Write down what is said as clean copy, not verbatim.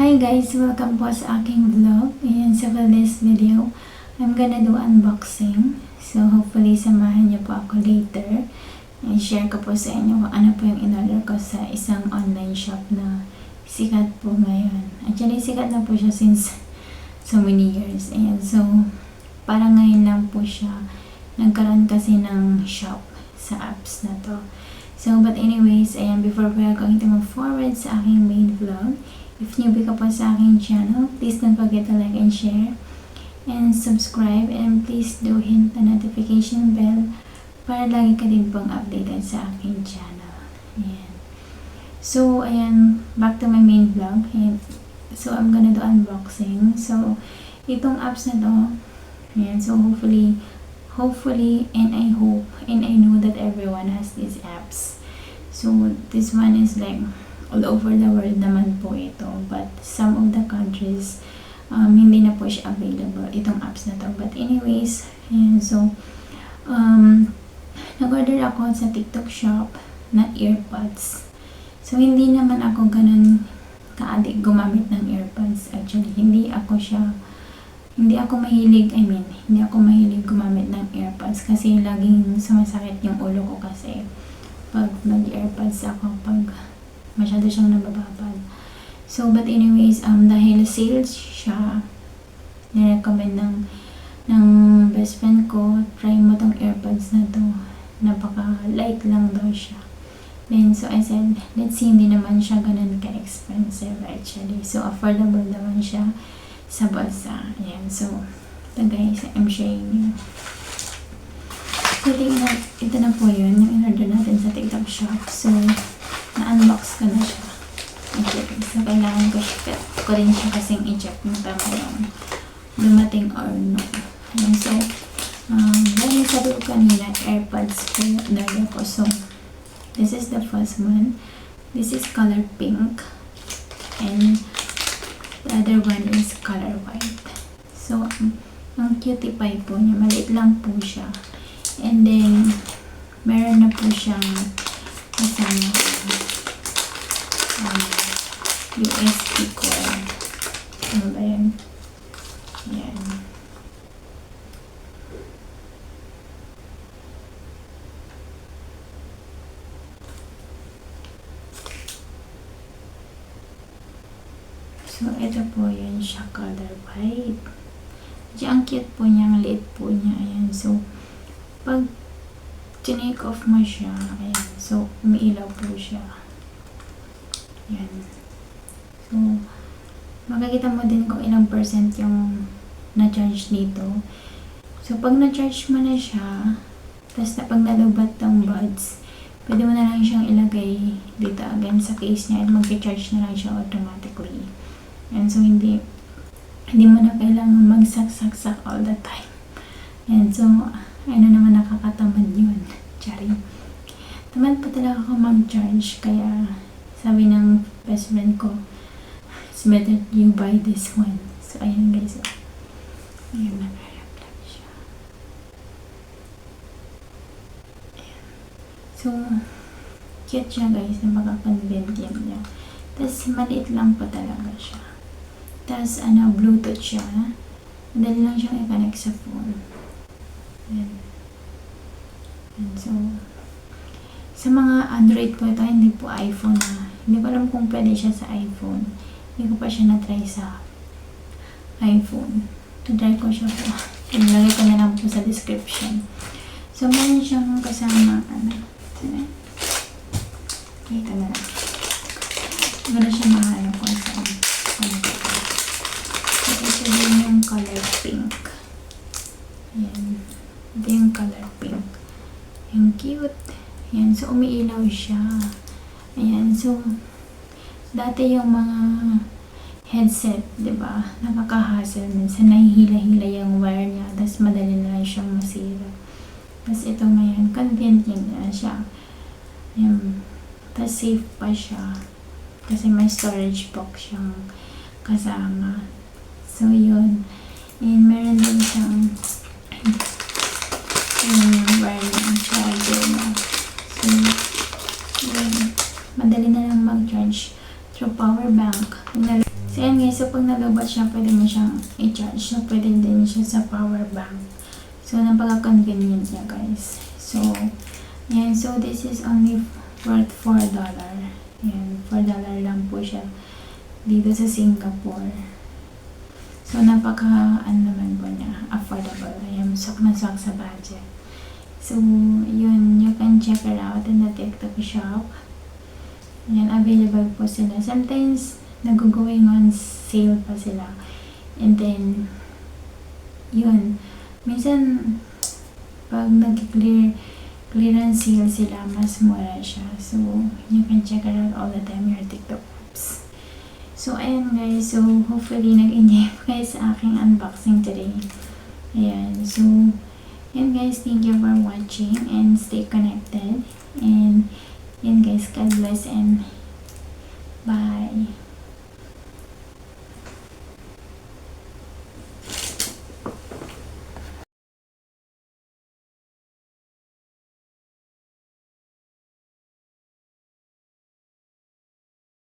Hi guys! Welcome po sa aking vlog. Ayan, so for this video, I'm gonna do unboxing. So hopefully samahan niyo po ako later. I-share ko po sa inyo kung ano po yung in-order ko sa isang online shop na sikat po ngayon. Actually, sikat na po siya since so many years. Ayan, so parang ngayon lang po siya nagkaroon kasi ng shop sa apps na to. So, but anyways, ayan, before we are going to move forward sa aking main vlog, if newbie ka po sa aking channel, please don't forget to like and share and subscribe, and please do hit the notification bell para lagi ka din pong updated sa aking channel. Ayan. So, ayan, back to my main vlog. Ayan. So, I'm gonna do unboxing. So, itong apps na to, ayan, so hopefully, and I hope, and I know that everyone has these apps. So, this one is like all over the world naman po ito, but some of the countries hindi na po siya available itong apps na to. But anyways, ayan, so nag-order ako sa TikTok shop na earpods. So hindi naman ako ganun ka-addict gumamit ng earpods. Actually, hindi ako mahilig gumamit ng earpods kasi laging sumasakit yung ulo ko kasi pag nag-earpods ako, pag masyado siyang nabababad. So, but anyways, dahil sales siya, nirecommend ng best friend ko, try mo tong earpods na to. Napaka-light lang daw siya. Then, so I said, let's see, hindi naman siya ganun ka-expensive actually. So, affordable naman siya sa bulsa. Ayan, so, ito guys, I'm sharing you. So, ito na po yun, yung in-order natin sa TikTok shop. So, na-unbox ko na siya. Okay, so kailangan ko rin siya kasing i-check yung tama yung dumating or no. And so, dahil sabi ko kanina, AirPods ko yung ko. So, this is the first one. This is color pink. And the other one is color white. So, ang cutie pie po niya, maliit lang po siya. And then, meron na po siyang kasama USB cord. Ano ba yan? Yan. So, ito po yun siya, color white. Ang cute po niya, ang liit po niya. Ayan. So, pag tinake off mo siya, ayan. So, umiilaw po siya. Ayan. So, makikita mo din kung ilang percent yung na-charge dito. So, pag na-charge mo na siya, tapos na pag nalubat ng buds, pwede mo na lang siyang ilagay dito again sa case niya at mag-charge na lang siya automatically. And so, hindi mo na kailangan magsaksak all the time. And so, ano naman nakakatamad yun. Charing. Tamad pa talaga ako mag-charge, kaya sabi ng best friend ko, it's better you buy this one. So, ayan guys. Ayan, nag-reflect siya. Ayan. So, cute siya guys. Napaka-convenient niya. Tapos, maliit lang pa talaga siya. Tapos, Bluetooth siya. Madali lang siyang i-connect sa phone. Ayan. And so, sa mga Android po ito, hindi po iPhone na. Hindi ko alam kung pwede siya sa iPhone. Hindi ko pa siya na-try sa iPhone. To-try ko siya po. Ilagay ko na lang po sa description. So, meron siyang kasama, Ito na lang. Meron siya mahanap kung saan. So, ito din yung color pink. Ayan. Ito yung color pink. Yung cute. Ayan. So, umiilaw siya. Ayan. So, dati yung mga headset, diba? Nakaka-hassle. Minsan nahihila-hila yung wire niya. Tapos, madali na lang siyang masira. Tapos, ito ngayon. Convenient na siya. Ayan. Tapos, safe pa siya. Kasi may storage box siyang kasama. So, yun. And, meron din siyang yung wire ng charger na. So, yun. Madali na lang mag-charge through power bank. So, ayan guys, so pag nalobot siya, pwede mo siyang i-charge. So, pwede din siya sa power bank. So, napaka-convenient niya guys. So, ayan, so this is only worth $4. Ayan, $4 lang po siya dito sa Singapore. So, naman po niya, affordable. Ayan, masok sa budget. So, yun, you can check it out in the TikTok shop. Ayan, available po sila. Sometimes, nag-going on sale pa sila. And then, yun, minsan, pag nag-clearance sale sila, mas mura siya. So, you can check it out all the time, your TikTok apps. So, ayan guys. So, hopefully, nag-enjoy po guys sa aking unboxing today. Ayan. So, ayan guys, thank you for watching and stay connected. And, ayan guys, God bless and